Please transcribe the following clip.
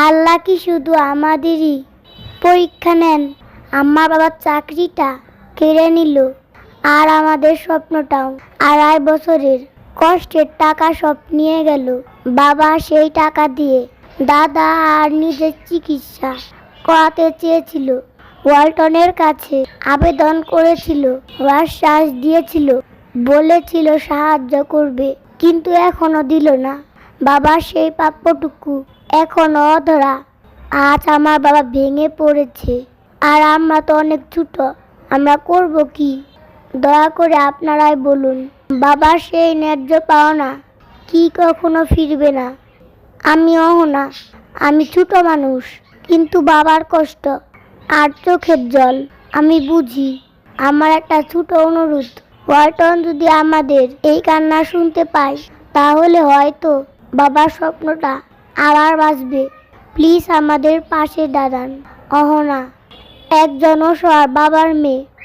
আল্লাহ কি শুধু আমাদেরই পরীক্ষা নেন? আমার বাবার চাকরিটা কেড়ে নিল, আর আমাদের স্বপ্নটাও। 2.5 বছরের কষ্টের টাকা সব নিয়ে গেল। বাবা সেই টাকা দিয়ে দাদা আর নিজের চিকিৎসা করাতে চেয়েছিল। ওয়ালটনের কাছে আবেদন করেছিল, আশ্বাস দিয়েছিল, বলেছিল সাহায্য করবে, কিন্তু এখনো দিল না। বাবার সেই প্রাপ্যটুকু এখনো অধরা। আজ আমার বাবা ভেঙে পড়েছে, আর আমরা তো অনেক ছোট। আমরা করব কি? দয়া করে আপনারাই বলুন। বাবার সেই ন্যায্য পাওনা কি কখনো ফিরবে না? আমি অহনা, আমি ছোট মানুষ, কিন্তু বাবার কষ্ট আর চোখের জল আমি বুঝি। আমার একটা ছোট অনুরোধ, ওয়ালটন যদি আমাদের এই কান্না শুনতে পায়, তাহলে হয়তো বাবার স্বপ্নটা আবার বাঁচবে। প্লিজ আমাদের পাশে দাঁড়ান। অহনা, একজন অসহায় বাবার মেয়ে।